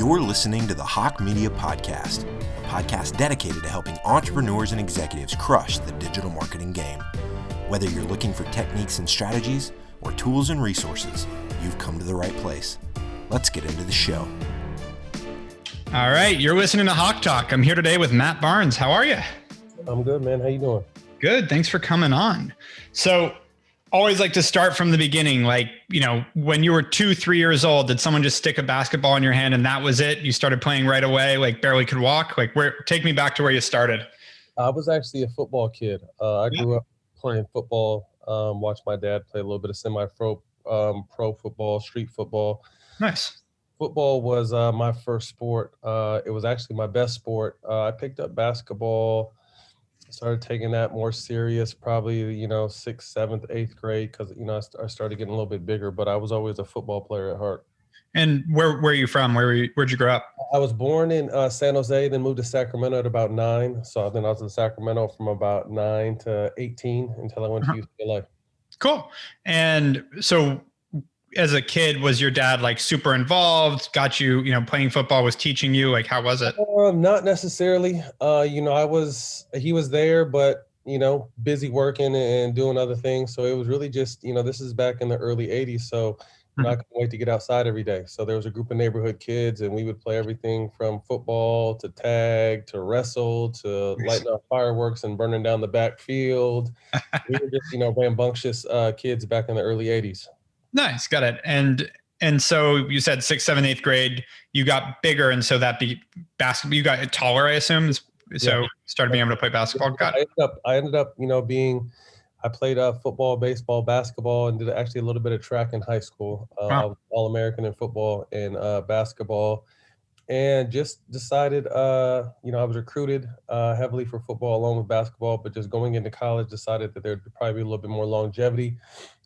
You're listening to the Hawke Media Podcast, a podcast dedicated to helping entrepreneurs and executives crush the digital marketing game. Whether you're looking for techniques and strategies or tools and resources, you've come to the right place. Let's get into the show. All right, you're listening to HawkeTalk. I'm here today with Matt Barnes. How are you? I'm good, man. How you doing? Good. Thanks for coming on. So, always like to start from the beginning. Like, when you were 2-3 years old, did someone just stick a basketball in your hand and that was it? You started playing right away, like barely could walk? Like, take me back to where you started. I was actually a football kid. I grew up playing football, watched my dad play a little bit of semi-pro pro football, street football. Nice. Football was my first sport. It was actually my best sport. I picked up basketball, started taking that more serious, probably, 6th, 7th, 8th grade, because, I started getting a little bit bigger, but I was always a football player at heart. And where are you from? Where'd you grow up? I was born in San Jose, then moved to Sacramento at about 9. So then I was in Sacramento from about 9 to 18 until I went to UCLA. Cool. And so as a kid, was your dad like super involved, got you, playing football, was teaching you? Like, how was it? Not necessarily. He was there, but, busy working and doing other things. So it was really just, this is back in the early 80s. So I couldn't wait to get outside every day. So there was a group of neighborhood kids and we would play everything from football to tag to wrestle to lighting up fireworks and burning down the backfield. We were just, rambunctious kids back in the early 80s. Nice. Got it. And so you said 6th, 7th, 8th grade, you got bigger. And so that basketball, you got taller, I assume. So started being able to play basketball. Got it. I ended up, I played football, baseball, basketball, and did actually a little bit of track in high school. I was All-American in football and basketball, and just decided, I was recruited heavily for football along with basketball, but just going into college, decided that there'd probably be a little bit more longevity,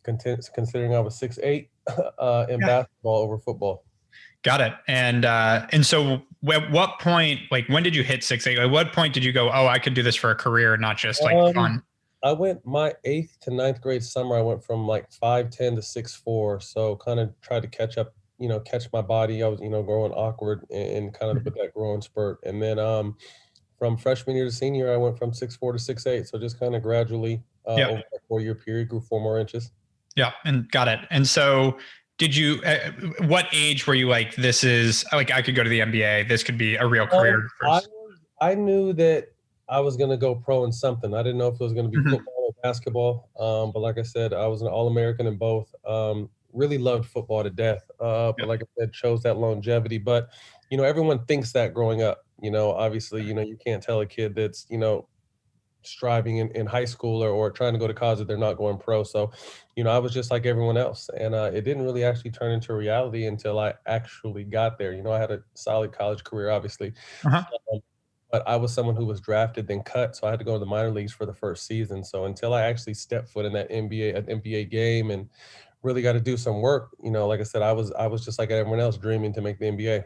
considering I was 6'8" in basketball over football. Got it. And so at what point, like when did you hit 6'8"? At what point did you go, oh, I could do this for a career, not just like fun? I went my 8th to 9th grade summer. I went from like 5'10" to 6'4". So kind of tried to catch up, catch my body. I was, growing awkward and kind of with that growing spurt. And then from freshman year to senior, I went from 6'4" to 6'8". So just kind of gradually over a 4-year period, grew 4 more inches. Yeah. And got it. And so did you, what age were you like, this is like, I could go to the NBA. This could be a real career? I knew that I was going to go pro in something. I didn't know if it was going to be football or basketball. But like I said, I was an All-American in both. Really loved football to death. But like I said, chose that longevity. But, everyone thinks that growing up, obviously, you can't tell a kid that's, striving in high school or trying to go to college that they're not going pro. So, I was just like everyone else. And it didn't really actually turn into reality until I actually got there. I had a solid college career, obviously. But I was someone who was drafted, then cut. So I had to go to the minor leagues for the first season. So until I actually stepped foot in that NBA game and really got to do some work, like I said, I was just like everyone else dreaming to make the NBA.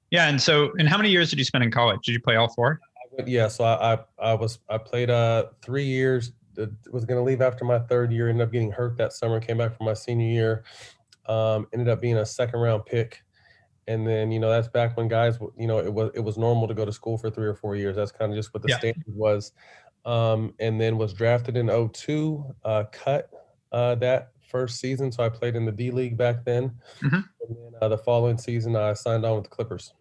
Yeah. And so, how many years did you spend in college? Did you play all 4? Yeah. So I played 3 years. Was going to leave after my 3rd year. Ended up getting hurt that summer. Came back for my senior year. Ended up being a 2nd round pick. And then, that's back when guys, it was normal to go to school for 3 or 4 years. That's kind of just what the standard was. And then was drafted in 2002, cut that first season. So I played in the D League back then. And then the following season, I signed on with the Clippers.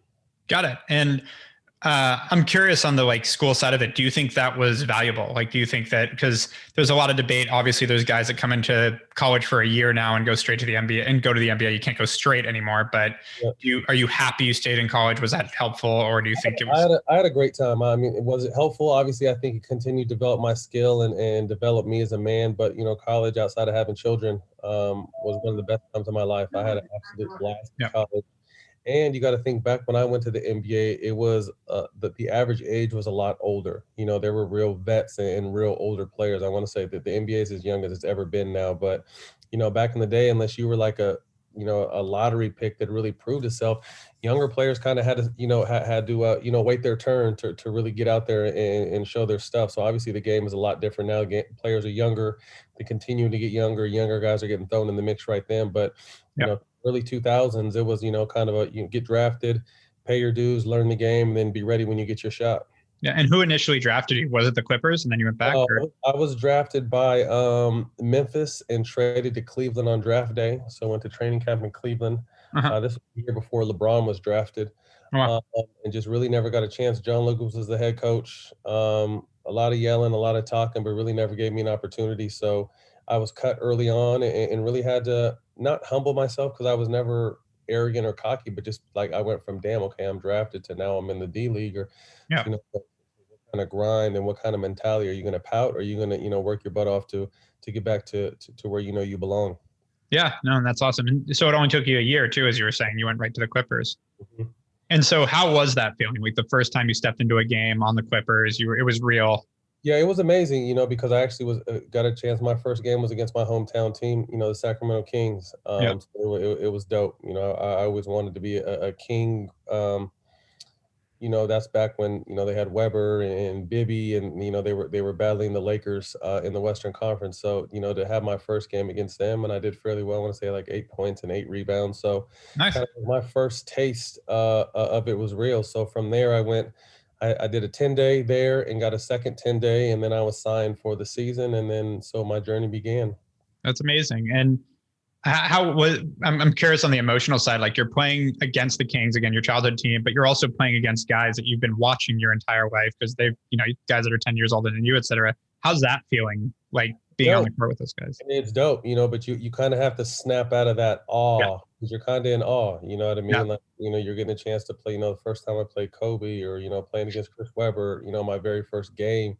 Got it. And I'm curious on the school side of it. Do you think that was valuable? Like, do you think that, because there's a lot of debate, obviously there's guys that come into college for a year now and go straight to the NBA and go to the NBA. You can't go straight anymore, but are you happy you stayed in college? Was that helpful? Or do you think it was? I had a great time. I mean, was it helpful? Obviously, I think it continued to develop my skill and develop me as a man, but college outside of having children was one of the best times of my life. I had an absolute blast in college. And you got to think back when I went to the NBA, it was the average age was a lot older. There were real vets and real older players. I want to say that the NBA is as young as it's ever been now. But, back in the day, unless you were like a lottery pick that really proved itself, younger players kind of had to, wait their turn to really get out there and show their stuff. So obviously the game is a lot different now. Players are younger. They continue to get younger. Younger guys are getting thrown in the mix right then. But, early 2000s, it was, kind of you get drafted, pay your dues, learn the game, and then be ready when you get your shot. Yeah. And who initially drafted you? Was it the Clippers and then you went back? I was drafted by Memphis and traded to Cleveland on draft day. So I went to training camp in Cleveland. This was the year before LeBron was drafted. Wow. And just really never got a chance. John Lucas was the head coach. A lot of yelling, a lot of talking, but really never gave me an opportunity. So I was cut early on and really had to not humble myself because I was never arrogant or cocky, but just like I went from, damn, okay, I'm drafted to now I'm in the D League, or what kind of grind and what kind of mentality are you going to pout? Or are you going to, work your butt off to get back to where you belong? Yeah, no, that's awesome. And so it only took you a year too, as you were saying. You went right to the Clippers. Mm-hmm. And so how was that feeling? Like the first time you stepped into a game on the Clippers, it was real. Yeah, it was amazing, because I actually got a chance. My first game was against my hometown team, the Sacramento Kings. So it was dope. I always wanted to be a King. That's back when, they had Weber and Bibby and, they were battling the Lakers in the Western Conference. So, to have my first game against them, and I did fairly well. I want to say like 8 points and 8 rebounds. So nice. Kind of my first taste of it was real. So from there I did a 10-day there and got a second 10-day, and then I was signed for the season. And then, so my journey began. That's amazing. And I'm curious on the emotional side, like you're playing against the Kings, again, your childhood team, but you're also playing against guys that you've been watching your entire life because they've, guys that are 10 years older than you, et cetera. How's that feeling, like being on the court with those guys? It's dope, but you kind of have to snap out of that awe because you're kind of in awe, you know what I mean? Yeah. Like, you're getting a chance to play, the first time I played Kobe or, playing against Chris Webber, my very first game.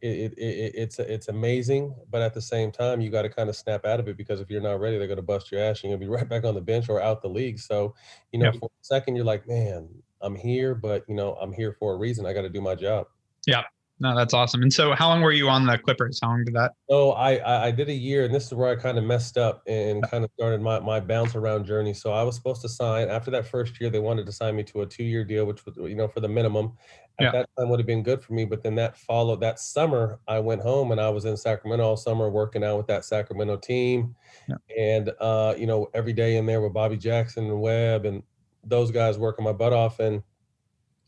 It's amazing, but at the same time, you got to kind of snap out of it because if you're not ready, they're going to bust your ass. You're going to be right back on the bench or out the league. So, for a second, you're like, man, I'm here, but I'm here for a reason. I got to do my job. Yeah, no, that's awesome. And so, how long were you on the Clippers? How long did that? So I did a year, and this is where I kind of messed up and kind of started my bounce around journey. So I was supposed to sign after that first year. They wanted to sign me to a 2-year deal, which was for the minimum. At that time would have been good for me, but then that summer, I went home and I was in Sacramento all summer working out with that Sacramento team. And, every day in there with Bobby Jackson and Webb and those guys working my butt off. And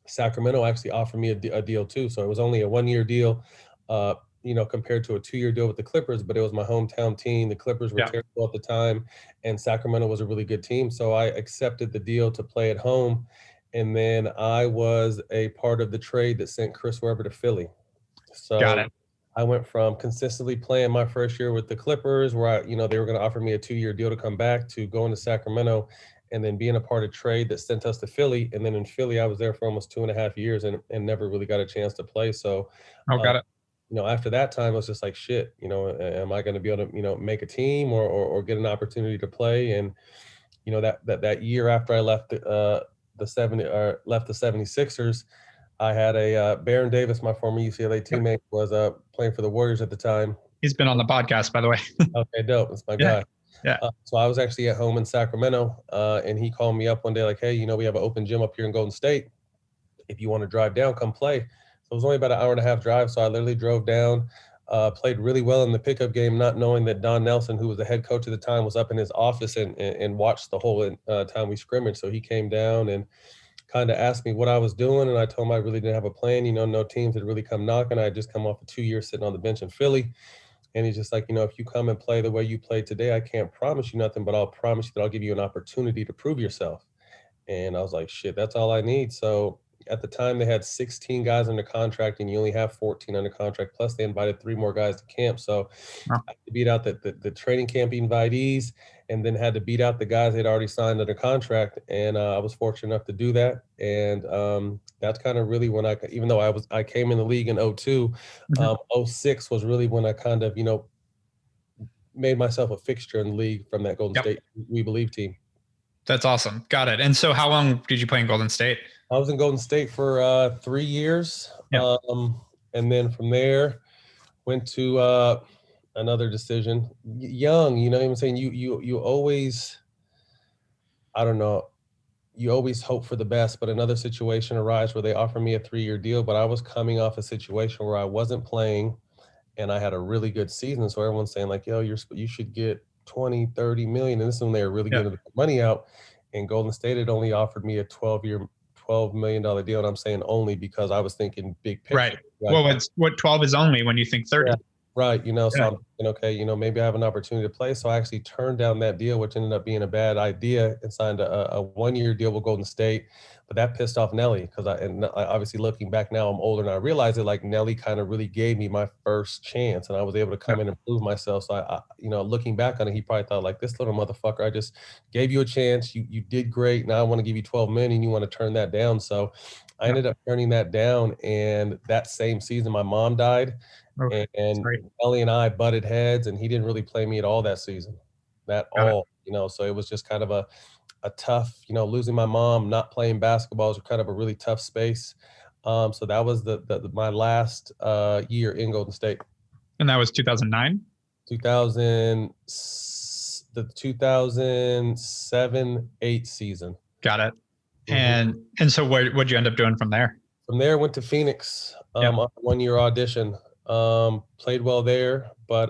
Sacramento actually offered me a deal too. So it was only a 1-year deal, compared to a 2-year deal with the Clippers, but it was my hometown team. The Clippers were terrible at the time and Sacramento was a really good team. So I accepted the deal to play at home. And then I was a part of the trade that sent Chris Webber to Philly. So got it. I went from consistently playing my first year with the Clippers where they were going to offer me a 2-year deal to come back to going to Sacramento and then being a part of trade that sent us to Philly. And then in Philly, I was there for almost 2.5 years and never really got a chance to play. So, got it. After that time, I was just like, shit, am I going to be able to, make a team or get an opportunity to play? And, that year after I left the 76ers, I had a Baron Davis, my former UCLA teammate, was playing for the Warriors at the time. He's been on the podcast, by the way. Okay, dope. That's my guy. Yeah. So I was actually at home in Sacramento, and he called me up one day like, hey, we have an open gym up here in Golden State. If you want to drive down, come play. So it was only about an 1.5-hour drive. So I literally drove down, played really well in the pickup game, not knowing that Don Nelson, who was the head coach at the time, was up in his office and watched the whole time we scrimmaged. So he came down and kind of asked me what I was doing. And I told him I really didn't have a plan. No teams had really come knocking. I had just come off of 2 years sitting on the bench in Philly. And he's just like, if you come and play the way you played today, I can't promise you nothing, but I'll promise you that I'll give you an opportunity to prove yourself. And I was like, shit, that's all I need. So at the time they had 16 guys under contract and you only have 14 under contract. Plus they invited 3 more guys to camp. So I had to beat out the training camp invitees and then had to beat out the guys they'd already signed under contract. And I was fortunate enough to do that. And that's kind of really when even though I came in the league in 2002, 2006 was really when I kind of, made myself a fixture in the league from that Golden State We Believe team. That's awesome. Got it. And so how long did you play in Golden State? I was in Golden State for 3 years. Yep. And then from there went to another decision. Young, you know what I'm saying? You always, I don't know, you always hope for the best, but another situation arose where they offered me a 3-year deal, but I was coming off a situation where I wasn't playing and I had a really good season. So everyone's saying like, yo, you should get 20, 30 million. And this is when they were really getting the money out. And Golden State had only offered me a 12 $12 million deal. And I'm saying only because I was thinking big picture. Right. Well, what 12 is only when you think 30. Yeah. Right. So Yeah. I'm thinking, okay, maybe I have an opportunity to play. So I actually turned down that deal, which ended up being a bad idea, and signed a 1-year deal with Golden State. But that pissed off Nelly because I obviously looking back now, I'm older and I realize that like Nelly kind of really gave me my first chance and I was able to come in and prove myself. So I looking back on it, he probably thought like, this little motherfucker, I just gave you a chance. You did great. Now I want to give you 12 million and you want to turn that down. So I ended up turning that down. And that same season, my mom died. Okay. And Ellie and I butted heads, and he didn't really play me at all that season, so it was just kind of a tough, losing my mom, not playing basketball was kind of a really tough space. So that was my last year in Golden State. And that was 2009? 2007-8 season. Got it. And so what'd you end up doing from there? From there, went to Phoenix on a 1-year audition. Played well there, but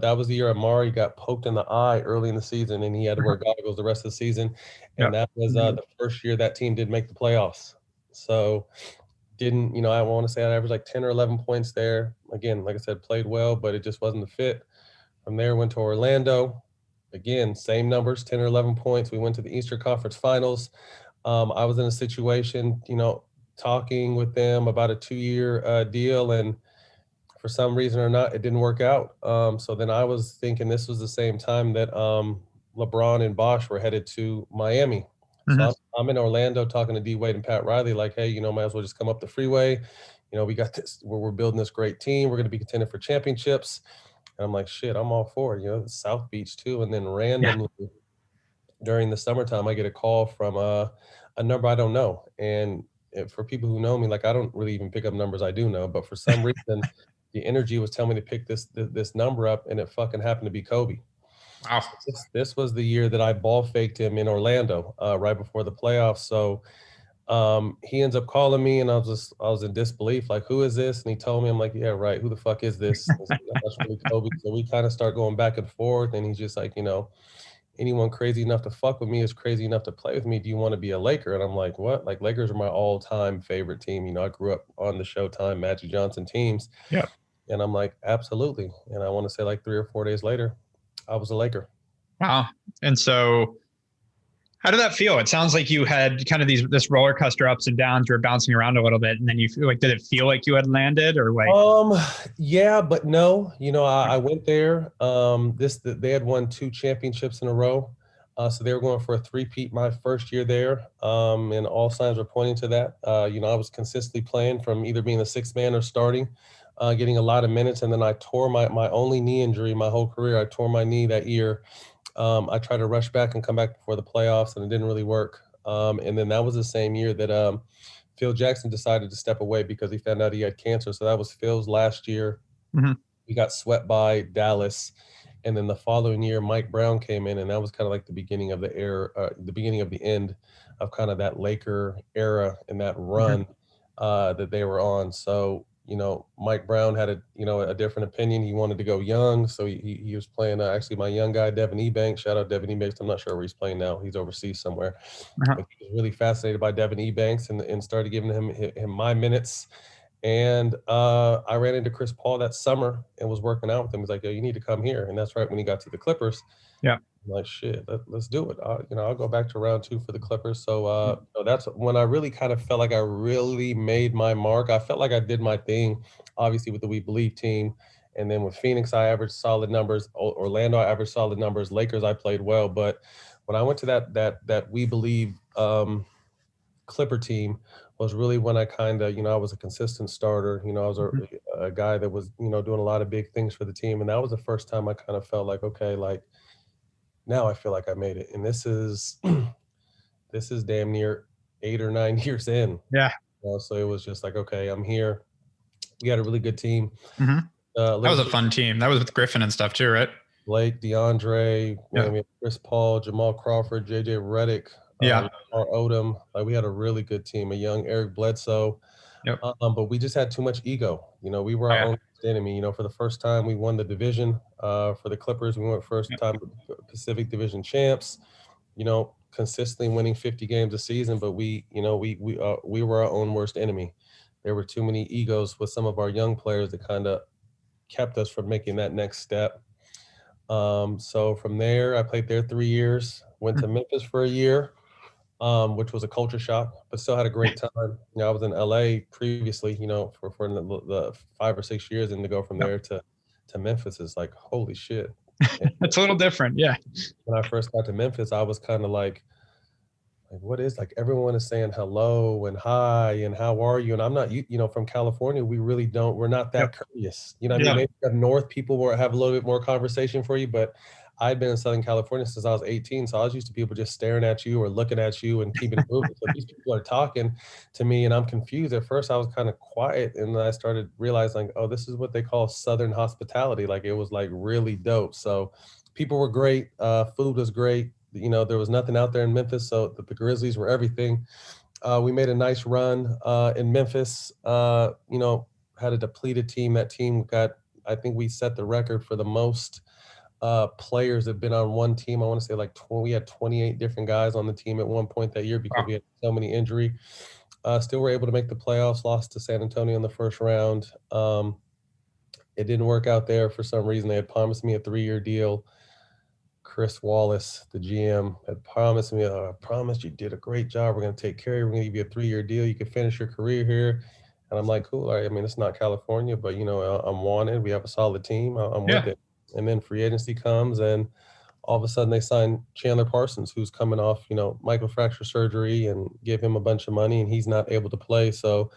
that was the year Amari got poked in the eye early in the season and he had to wear goggles the rest of the season. And that was the first year that team did make the playoffs. So didn't, I want to say I averaged like 10 or 11 points there. Again, like I said, played well, but it just wasn't the fit. From there, went to Orlando. Again, same numbers, 10 or 11 points. We went to the Eastern Conference Finals. I was in a situation, talking with them about a 2-year deal, and for some reason or not, it didn't work out. So then I was thinking this was the same time that LeBron and Bosh were headed to Miami. So I'm in Orlando talking to D Wade and Pat Riley, like, hey, might as well just come up the freeway. We got this, we're building this great team. We're going to be contending for championships. And I'm like, shit, I'm all for it. South Beach too. And then randomly during the summertime, I get a call from a number I don't know. And for people who know me, like I don't really even pick up numbers I do know, but for some reason, the energy was telling me to pick this number up, and it fucking happened to be Kobe. Wow. This was the year that I ball faked him in Orlando, right before the playoffs. So he ends up calling me, and I was in disbelief, like, who is this? And he told me, I'm like, yeah, right. Who the fuck is this? That's really Kobe. So we kind of start going back and forth, and he's just like, anyone crazy enough to fuck with me is crazy enough to play with me. Do you want to be a Laker? And I'm like, what? Like, Lakers are my all-time favorite team. I grew up on the Showtime Magic Johnson teams. Yeah. And I'm like, absolutely. And I want to say like 3 or 4 days later, I was a Laker. Wow. And so how did that feel? It sounds like you had kind of this roller coaster ups and downs. You were bouncing around a little bit, and then you feel like, did it feel like you had landed, or like? Yeah, but no. I went there. They had won 2 championships in a row, so they were going for a 3-peat my first year there. And all signs were pointing to that. I was consistently playing from either being the 6th man or starting, getting a lot of minutes, and then I tore my only knee injury my whole career. I tore my knee that year. I tried to rush back and come back before the playoffs, and it didn't really work. And then that was the same year that Phil Jackson decided to step away because he found out he had cancer. So that was Phil's last year. We got swept by Dallas. And then the following year, Mike Brown came in, and that was kind of like the beginning of the era, the beginning of the end of kind of that Laker era and that run that they were on. So, Mike Brown had a different opinion. He wanted to go young. So he was playing actually my young guy, Devin Ebanks. Shout out Devin Ebanks. I'm not sure where he's playing now. He's overseas somewhere. But he was really fascinated by Devin Ebanks and started giving him my minutes. And I ran into Chris Paul that summer and was working out with him. He's like, yo, you need to come here. And that's right when he got to the Clippers. Yeah. I'm like, shit, let's do it. I'll go back to round 2 for the Clippers. So that's when I really kind of felt like I really made my mark. I felt like I did my thing, obviously with the We Believe team. And then with Phoenix, I averaged solid numbers. Orlando, I averaged solid numbers. Lakers, I played well. But when I went to that We Believe Clipper team was really when I kind of, I was a consistent starter. I was a guy that was, doing a lot of big things for the team. And that was the first time I kind of felt like, okay, like, now I feel like I made it. And this is damn near 8 or 9 years in. Yeah. So it was just like, okay, I'm here. We had a really good team. That was a fun team. That was with Griffin and stuff too, right? Blake, DeAndre, we had Chris Paul, Jamal Crawford, JJ Redick, Odom. Like, we had a really good team, a young Eric Bledsoe. Yep. But we just had too much ego. We were our own enemy. For the first time, we won the division. For the Clippers, we went first time Pacific Division champs. consistently winning 50 games a season, but we were our own worst enemy. There were too many egos with some of our young players that kind of kept us from making that next step. So from there, I played there 3 years, went to Memphis for a year, which was a culture shock, but still had a great time. I was in LA previously, for the 5 or 6 years, and to go from there to Memphis is like, holy shit. It's a little different. Yeah. When I first got to Memphis, I was kind of like, what is, like, everyone is saying hello and hi and how are you? And I'm not, from California, we're not that courteous. I mean, maybe up north people will have a little bit more conversation for you, but I'd been in Southern California since I was 18. So I was used to people just staring at you or looking at you and keeping it moving. So these people are talking to me and I'm confused. At first I was kind of quiet, and then I started realizing, oh, this is what they call Southern hospitality. Like, it was like really dope. So people were great. Food was great. There was nothing out there in Memphis. So the Grizzlies were everything. We made a nice run in Memphis, had a depleted team. That team I think we set the record for the most players that have been on one team. I want to say we had 28 different guys on the team at one point that year because we had so many injury. Still were able to make the playoffs, lost to San Antonio in the first round. It didn't work out there for some reason. They had promised me a 3-year deal. Chris Wallace, the GM, had promised me, I promised you did a great job. We're going to take care of you. We're going to give you a 3-year deal. You can finish your career here. And I'm like, cool. All right. I mean, it's not California, but, I'm wanted. We have a solid team. I'm with it. And then free agency comes, and all of a sudden they sign Chandler Parsons, who's coming off, microfracture surgery, and give him a bunch of money, and he's not able to play. So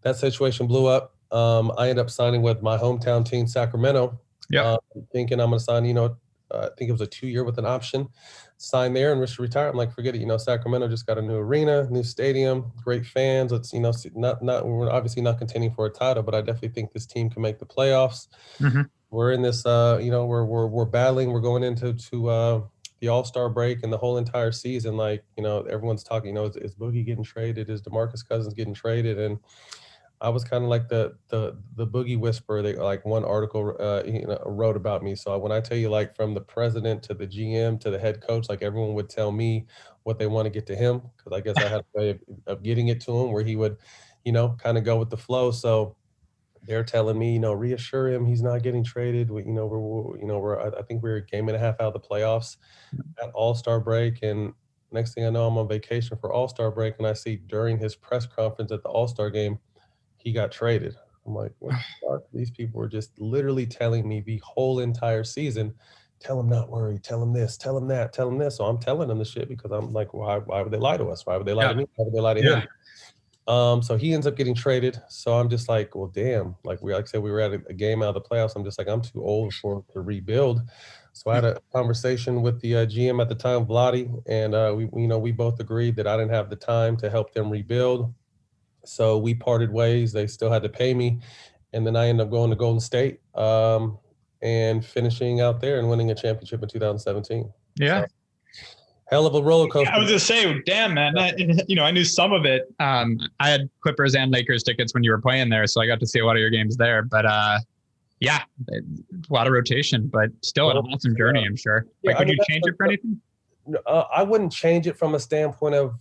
that situation blew up. I ended up signing with my hometown team, Sacramento, thinking I'm going to sign, I think it was a 2-year with an option, sign there and risk to retire. I'm like, forget it. Sacramento just got a new arena, new stadium, great fans. Let's, we're obviously not contending for a title, but I definitely think this team can make the playoffs. Mm-hmm. We're in this, we're battling. We're going into the All-Star break and the whole entire season. Like, everyone's talking, is Boogie getting traded? Is DeMarcus Cousins getting traded? And I was kind of like the Boogie whisperer. They, like, one article wrote about me. So when I tell you, like, from the president to the GM to the head coach, like, everyone would tell me what they want to get to him, because I guess I had a way of getting it to him where he would, kind of go with the flow. So they're telling me, reassure him he's not getting traded. I think we're a game and a half out of the playoffs at All-Star break, and next thing I know, I'm on vacation for All-Star break, and I see during his press conference at the All-Star game, he got traded. I'm like, what the fuck? These people were just literally telling me the whole entire season, tell him not worry, tell him this, tell him that, tell him this. So I'm telling them the shit because I'm like, why would they lie to us? Why would they lie to me? Why would they lie to him? So he ends up getting traded. So I'm just like, well, damn. Like I said, we were at a game out of the playoffs. I'm just like, I'm too old to rebuild. So I had a conversation with the GM at the time, Vladi, and we both agreed that I didn't have the time to help them rebuild. So we parted ways. They still had to pay me, and then I ended up going to Golden State and finishing out there and winning a championship in 2017. Yeah. So, hell of a roller coaster. I was gonna say, damn, man. I knew some of it. I had Clippers and Lakers tickets when you were playing there, so I got to see a lot of your games there. But a lot of rotation, but still an awesome journey, I'm sure. Like, would you change it for anything? I wouldn't change it from a standpoint of,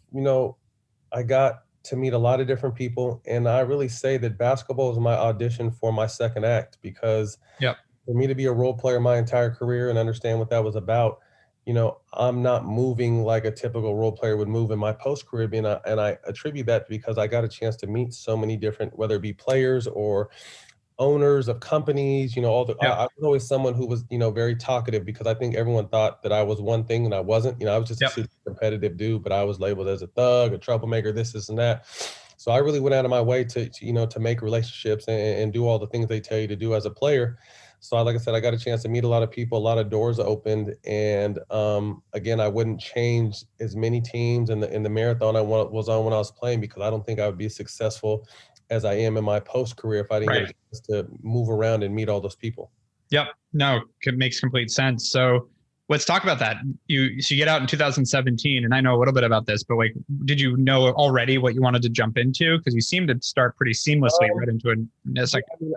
I got to meet a lot of different people, and I really say that basketball is my audition for my second act, because for me to be a role player my entire career and understand what that was about, I'm not moving like a typical role player would move in my post-career, and I attribute that because I got a chance to meet so many different, whether it be players or owners of companies, I was always someone who was, very talkative, because I think everyone thought that I was one thing and I wasn't. I was just a super competitive dude, but I was labeled as a thug, a troublemaker, this and that. So I really went out of my way to make relationships and do all the things they tell you to do as a player. So like I said, I got a chance to meet a lot of people, a lot of doors opened. And again, I wouldn't change as many teams in the marathon I was on when I was playing, because I don't think I would be successful as I am in my post career if I didn't get a chance to move around and meet all those people. Yep. No, it makes complete sense. So let's talk about that. You get out in 2017, and I know a little bit about this, but like, did you know already what you wanted to jump into? Because you seemed to start pretty seamlessly right into it.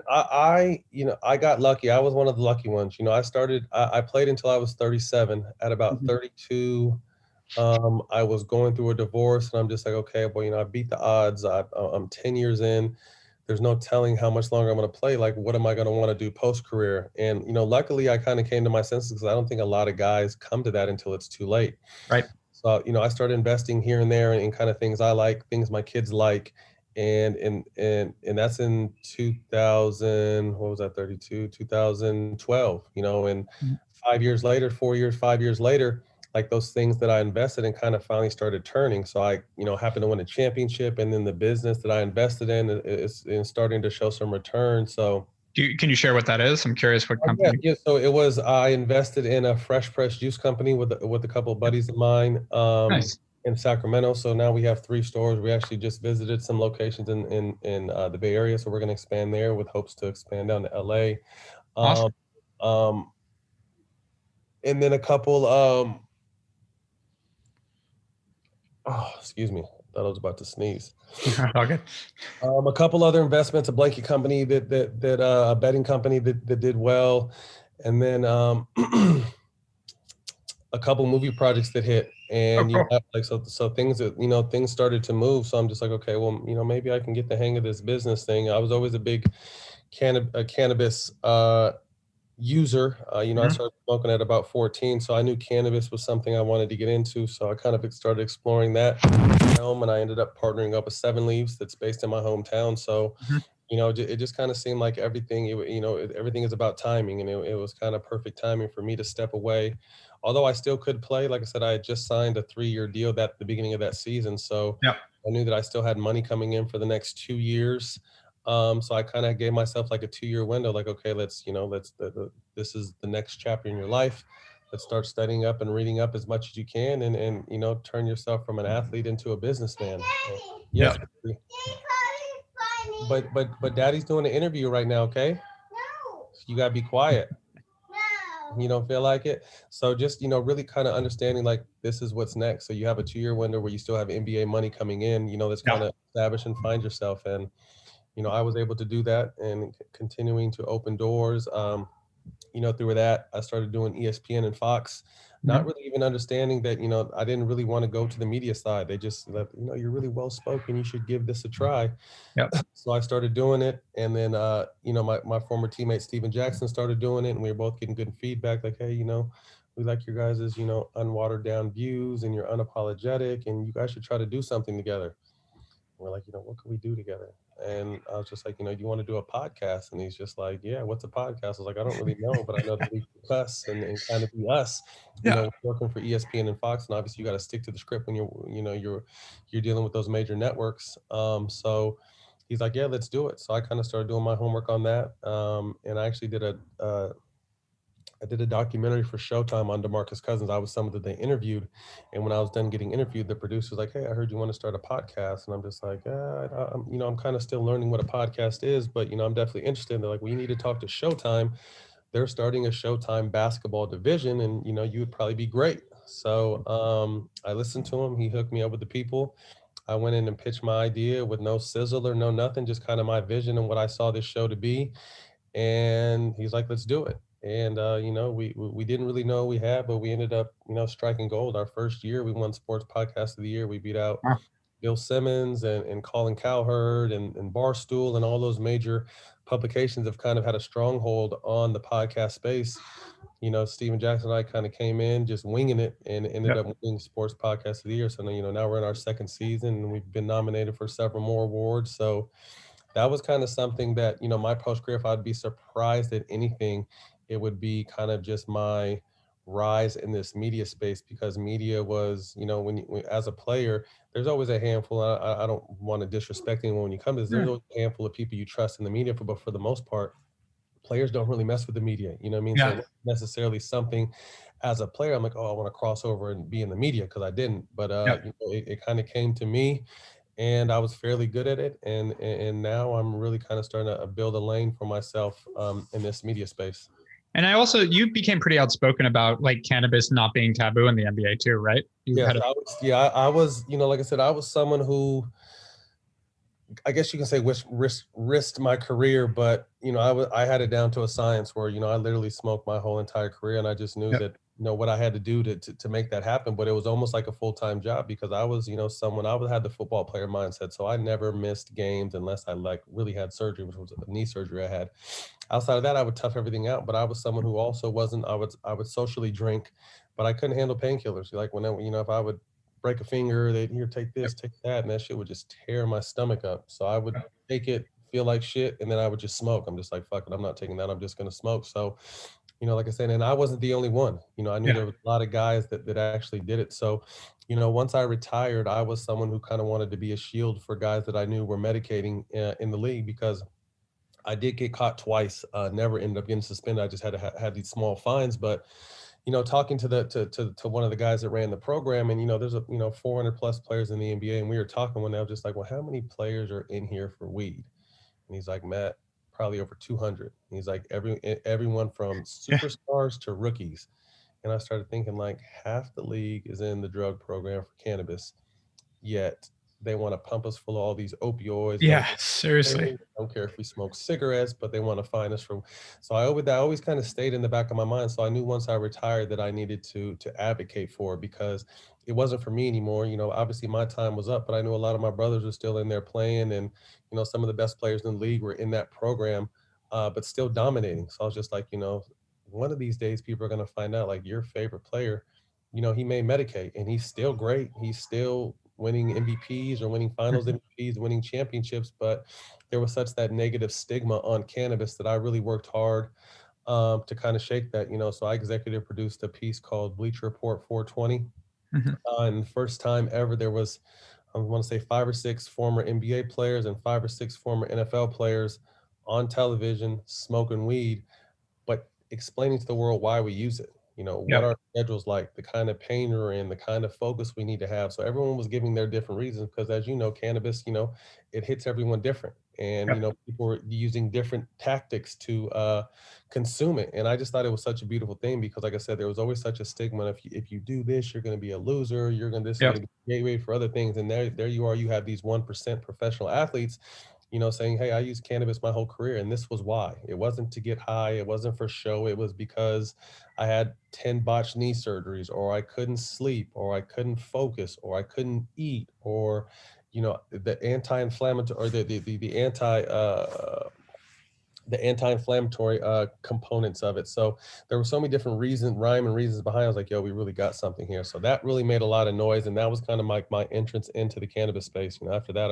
I got lucky. I was one of the lucky ones. I played until I was 37. At about 32, I was going through a divorce, and I'm just like, okay, well, I beat the odds. I'm 10 years in. There's no telling how much longer I'm going to play. Like, what am I going to want to do post-career? And, luckily I kind of came to my senses, because I don't think a lot of guys come to that until it's too late. Right. So, I started investing here and there in kind of things I like, things my kids like. And that's in 2000, what was that, 2012, and 5 years later, like those things that I invested in kind of finally started turning. So I, happened to win a championship, and then the business that I invested in is starting to show some return. So can you share what that is? I'm curious what company. Yeah. So I invested in a fresh press juice company with a couple of buddies of mine. Nice. In Sacramento. So now we have 3 stores. We actually just visited some locations in the Bay Area. So we're going to expand there with hopes to expand down to LA. Awesome. And then a couple, excuse me. I thought I was about to sneeze. All good. A couple other investments, a blanket company that a betting company that did well. And then, a couple movie projects that hit, and so things that things started to move. So I'm just like, okay, well, maybe I can get the hang of this business thing. I was always a big cannabis user. I started smoking at about 14, so I knew cannabis was something I wanted to get into. So I kind of started exploring that realm, and I ended up partnering up with 7 Leaves, that's based in my hometown. So it just kind of seemed like everything, everything is about timing, and it was kind of perfect timing for me to step away. Although I still could play, like I said, I had just signed a 3-year deal at the beginning of that season. So I knew that I still had money coming in for the next 2 years. So I kind of gave myself like a 2-year window, like, okay, this is the next chapter in your life. Let's start studying up and reading up as much as you can, and turn yourself from an athlete into a businessman. So, yes. But Daddy's doing an interview right now, okay? No. You gotta be quiet. No. You don't feel like it? So just, really kind of understanding like this is what's next. So you have a 2-year window where you still have NBA money coming in, that's kind of establish and find yourself. And, I was able to do that, and continuing to open doors. Through that, I started doing ESPN and Fox, not really even understanding that, I didn't really want to go to the media side. They just like, you're really well spoken, you should give this a try. So I started doing it. And then, my former teammate, Steven Jackson, started doing it, and we were both getting good feedback. Like, hey, we like your guys' unwatered down views, and you're unapologetic, and you guys should try to do something together. We're like, what can we do together? And I was just like, do you want to do a podcast? And he's just like, yeah, what's a podcast? I was like, I don't really know, but I know that we can cuss and kind of be us, working for ESPN and Fox. And obviously you got to stick to the script when you're dealing with those major networks. So he's like, yeah, let's do it. So I kind of started doing my homework on that. And I actually did a documentary for Showtime on DeMarcus Cousins. I was someone that they interviewed. And when I was done getting interviewed, the producer was like, hey, I heard you want to start a podcast. And I'm just like, I'm kind of still learning what a podcast is, but, I'm definitely interested. And they're like, well, you need to talk to Showtime. They're starting a Showtime basketball division, and, you would probably be great. So I listened to him. He hooked me up with the people. I went in and pitched my idea with no sizzle or no nothing, just kind of my vision and what I saw this show to be. And he's like, let's do it. And, we didn't really know what we had, but we ended up, striking gold. Our first year, we won Sports Podcast of the Year. We beat out Bill Simmons and Colin Cowherd and Barstool, and all those major publications have kind of had a stronghold on the podcast space. Steven Jackson and I kind of came in just winging it and ended up winning Sports Podcast of the Year. So, now we're in our 2nd season, and we've been nominated for several more awards. So that was kind of something that, my post-career, if I'd be surprised at anything, it would be kind of just my rise in this media space, because media was, as a player, there's always a handful. I don't want to disrespect anyone when you come to this. There's always a handful of people you trust in the media, but for the most part, players don't really mess with the media. You know what I mean? So it's necessarily something as a player, I'm like, oh, I want to cross over and be in the media, because I didn't. But it kind of came to me, and I was fairly good at it. And now I'm really kind of starting to build a lane for myself in this media space. And you became pretty outspoken about like cannabis not being taboo in the NBA too, right? I was, like I said, I was someone who, I guess you can say, risked my career, but I had it down to a science where I literally smoked my whole entire career, and I just knew that what I had to do to make that happen. But it was almost like a full-time job because I was, had the football player mindset. So I never missed games unless I like really had surgery, which was a knee surgery I had. Outside of that, I would tough everything out. But I was someone who also I would socially drink, but I couldn't handle painkillers. Like if I would break a finger, they'd here, take this, take that, and that shit would just tear my stomach up. So I would take it, feel like shit, and then I would just smoke. I'm just like, fuck it, I'm not taking that. I'm just gonna smoke. So, like I said, and I wasn't the only one. I knew there was a lot of guys that actually did it. So, once I retired, I was someone who kind of wanted to be a shield for guys that I knew were medicating in the league because I did get caught twice. Never ended up getting suspended. I just had to have these small fines. But talking to one of the guys that ran the program, and there's 400 plus players in the NBA, and we were talking one day. I was just like, well, how many players are in here for weed? And he's like, Matt, probably over 200. And he's like, everyone from superstars to rookies. And I started thinking like half the league is in the drug program for cannabis, yet they want to pump us full of all these opioids. Yeah, seriously. Don't care if we smoke cigarettes, but they want to find us from. So I always kind of stayed in the back of my mind. So I knew once I retired that I needed to advocate for it because it wasn't for me anymore. Obviously my time was up, but I knew a lot of my brothers were still in there playing, and some of the best players in the league were in that program, but still dominating. So I was just like, one of these days people are going to find out like your favorite player, he may medicate and he's still great. He's still winning MVPs or winning finals MVPs, winning championships, but there was such that negative stigma on cannabis that I really worked hard to kind of shake that, so I executive produced a piece called Bleacher Report 420. And the first time ever there was, I want to say 5 or 6 former NBA players and 5 or 6 former NFL players on television smoking weed, but explaining to the world why we use it. What our schedule's like, the kind of pain we're in, the kind of focus we need to have. So everyone was giving their different reasons because, as you know, cannabis, it hits everyone different. And, people were using different tactics to consume it. And I just thought it was such a beautiful thing because, like I said, there was always such a stigma. If you do this, you're going to be a loser. You're going to this going to be a gateway for other things. And there you are. You have these 1% professional athletes saying, hey, I used cannabis my whole career. And this was why. It wasn't to get high. It wasn't for show. It was because I had 10 botched knee surgeries, or I couldn't sleep, or I couldn't focus, or I couldn't eat, or, the anti-inflammatory, or the anti-inflammatory components of it. So there were so many different rhyme and reasons behind it. I was like, yo, we really got something here. So that really made a lot of noise. And that was kind of my entrance into the cannabis space. After that,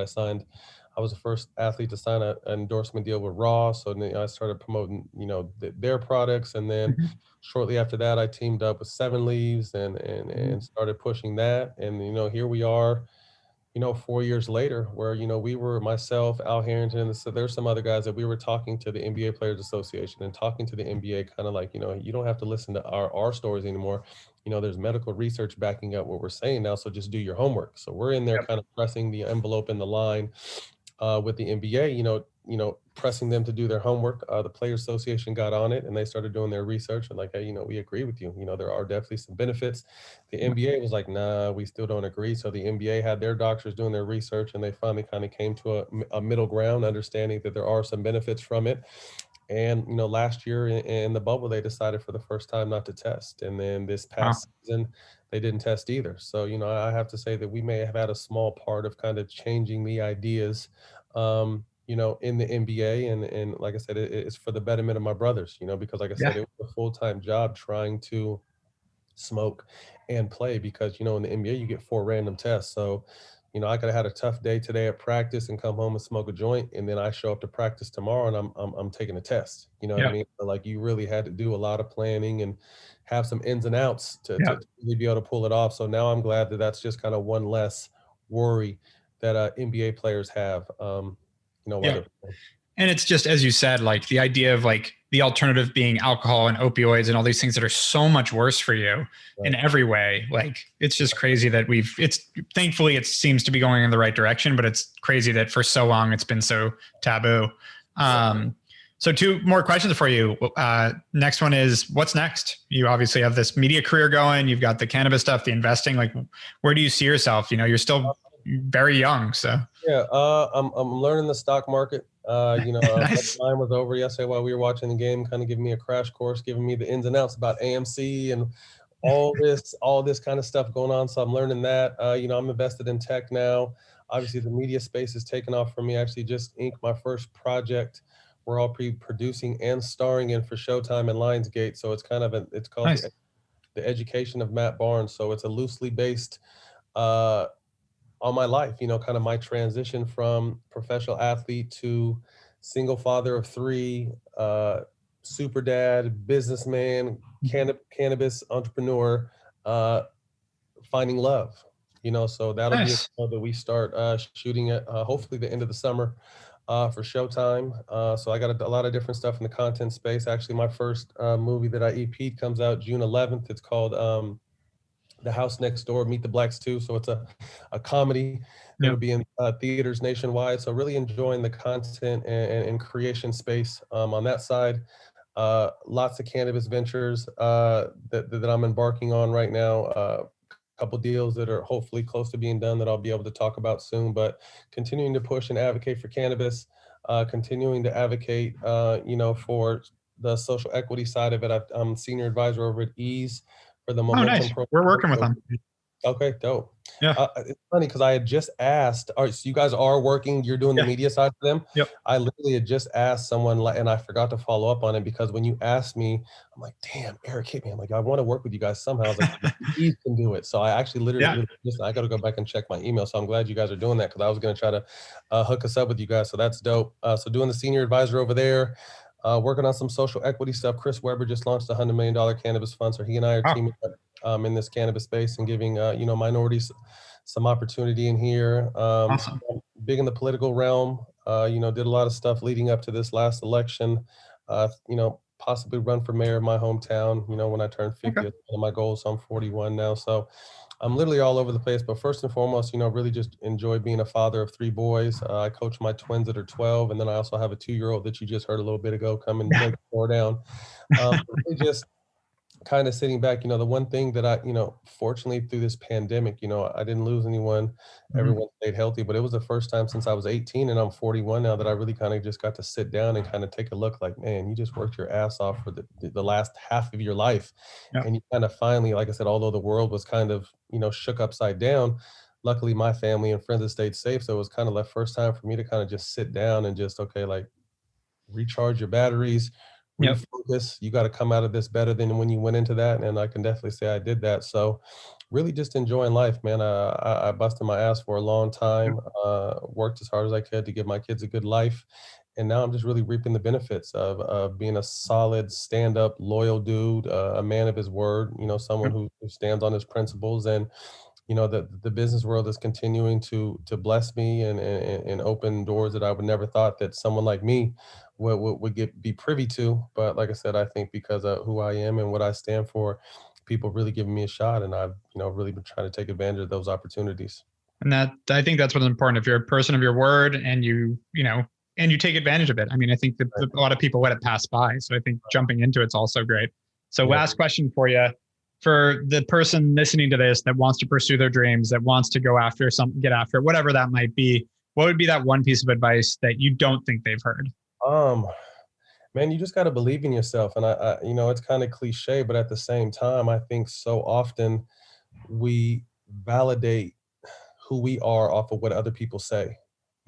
I was the first athlete to sign an endorsement deal with Raw. So then I started promoting, their products. And then shortly after that, I teamed up with 7 Leaves and started pushing that. And, here we are, 4 years later, where, we were, myself, Al Harrington, so there's some other guys that we were talking to the NBA Players Association and talking to the NBA, kind of like, you don't have to listen to our stories anymore. There's medical research backing up what we're saying now. So just do your homework. So we're in there kind of pressing the envelope in the line with the NBA, pressing them to do their homework. The Players Association got on it and they started doing their research and like, hey, we agree with you. There are definitely some benefits. The NBA was like, nah, we still don't agree. So the NBA had their doctors doing their research and they finally kind of came to a middle ground, understanding that there are some benefits from it. And, last year in the bubble, they decided for the first time not to test. And then this past season, they didn't test either. So, I have to say that we may have had a small part of kind of changing the ideas, in the NBA. And like I said, it's for the betterment of my brothers, because like I said, it was a full-time job trying to smoke and play because, in the NBA, you get 4 random tests. So, I could have had a tough day today at practice and come home and smoke a joint. And then I show up to practice tomorrow and I'm taking a test, what I mean? So like you really had to do a lot of planning and have some ins and outs to really be able to pull it off. So now I'm glad that that's just kind of one less worry that NBA players have, And it's just, as you said, like the idea of like the alternative being alcohol and opioids and all these things that are so much worse for you in every way. Like, it's just crazy that thankfully it seems to be going in the right direction, but it's crazy that for so long it's been so taboo. So 2 more questions for you. Next one is, what's next? You obviously have this media career going. You've got the cannabis stuff, the investing. Like, where do you see yourself? You're still very young. So yeah, I'm learning the stock market. Nice. Mine was over yesterday while we were watching the game, kind of giving me a crash course, giving me the ins and outs about AMC and all this kind of stuff going on. So I'm learning that. I'm invested in tech now. Obviously, the media space is taking off for me. I actually just inked my first project. We're all producing and starring in for Showtime and Lionsgate. So it's kind of it's called Nice. the Education of Matt Barnes. So it's a loosely based on my life, kind of my transition from professional athlete to single father of 3, super dad, businessman, cannabis entrepreneur, finding love, so that'll be a Nice. show that we start shooting at hopefully the end of the summer for Showtime. So I got a lot of different stuff in the content space. Actually, my first movie that I EP'd comes out June 11th. It's called The House Next Door, Meet the Blacks 2. So it's a comedy that'll be in theaters nationwide. So really enjoying the content and creation space on that side. Lots of cannabis ventures that I'm embarking on right now. Couple deals that are hopefully close to being done that I'll be able to talk about soon, but continuing to push and advocate for cannabis, continuing to advocate, for the social equity side of it. I'm senior advisor over at Ease for the Momentum Nice. program. We're working with them. Okay, dope. Yeah. It's funny because I had just asked, all right, so you guys are working, you're doing the media side for them? Yep. I literally had just asked someone, and I forgot to follow up on it because when you asked me, I'm like, damn, Erik hit me. I'm like, I want to work with you guys somehow. I was like, you can do it. So I actually literally, listen, I got to go back and check my email. So I'm glad you guys are doing that because I was going to try to hook us up with you guys. So that's dope. So doing the senior advisor over there, working on some social equity stuff. Chris Webber just launched a $100 million cannabis fund. So he and I are teaming up in this cannabis space and giving, minorities some opportunity in here. Awesome. Big in the political realm, did a lot of stuff leading up to this last election, possibly run for mayor of my hometown, when I turn 50, that's one of my goals. So I'm 41 now. So I'm literally all over the place, but first and foremost, really just enjoy being a father of 3 boys. I coach my twins that are 12. And then I also have a 2-year-old that you just heard a little bit ago come and break the floor down. Really just kind of sitting back, the one thing that I, fortunately through this pandemic, I didn't lose anyone, everyone stayed healthy, but it was the first time since I was 18 and I'm 41 now that I really kind of just got to sit down and kind of take a look like, man, you just worked your ass off for the last half of your life. And you kind of finally, like I said, although the world was kind of, shook upside down, luckily my family and friends have stayed safe. So it was kind of the first time for me to kind of just sit down and just, okay, like recharge your batteries, refocus. You got to come out of this better than when you went into that. And I can definitely say I did that. So really just enjoying life, man. I busted my ass for a long time, worked as hard as I could to give my kids a good life. And now I'm just really reaping the benefits of being a solid, stand-up, loyal dude, a man of his word, someone who stands on his principles. And the business world is continuing to bless me and open doors that I would never thought that someone like me would be privy to. But like I said, I think because of who I am and what I stand for, people really giving me a shot, and I've really been trying to take advantage of those opportunities. And I think that's what's important. If you're a person of your word and you take advantage of it. I mean, I think that a lot of people let it pass by. So I think jumping into it's also great. So last question for you. For the person listening to this that wants to pursue their dreams, that wants to go after something, get after it, whatever that might be, what would be that one piece of advice that you don't think they've heard? Man, you just got to believe in yourself. And I it's kind of cliche, but at the same time, I think so often we validate who we are off of what other people say,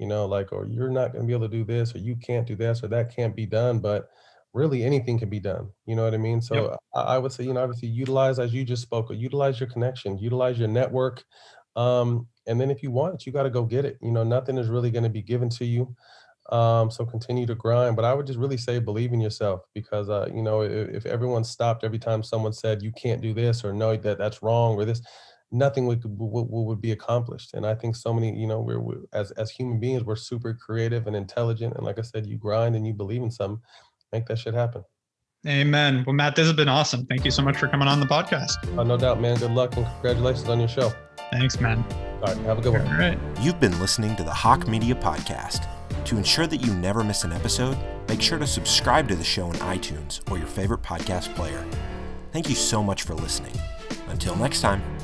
or you're not going to be able to do this, or you can't do this, or that can't be done. But really anything can be done. You know what I mean? So I would say, obviously utilize, as you just spoke, utilize your connection, utilize your network. And then if you want it, you got to go get it. Nothing is really going to be given to you. So continue to grind, but I would just really say, believe in yourself, because, if everyone stopped every time someone said, you can't do this, or no, that's wrong, or this, nothing would be accomplished. And I think so many, we're as human beings, we're super creative and intelligent. And like I said, you grind and you believe in something, make that shit happen. Amen. Well, Matt, this has been awesome. Thank you so much for coming on the podcast. No doubt, man. Good luck and congratulations on your show. Thanks, man. All right. Have a good one. All right. You've been listening to the Hawke Media Podcast. To ensure that you never miss an episode, make sure to subscribe to the show in iTunes or your favorite podcast player. Thank you so much for listening. Until next time.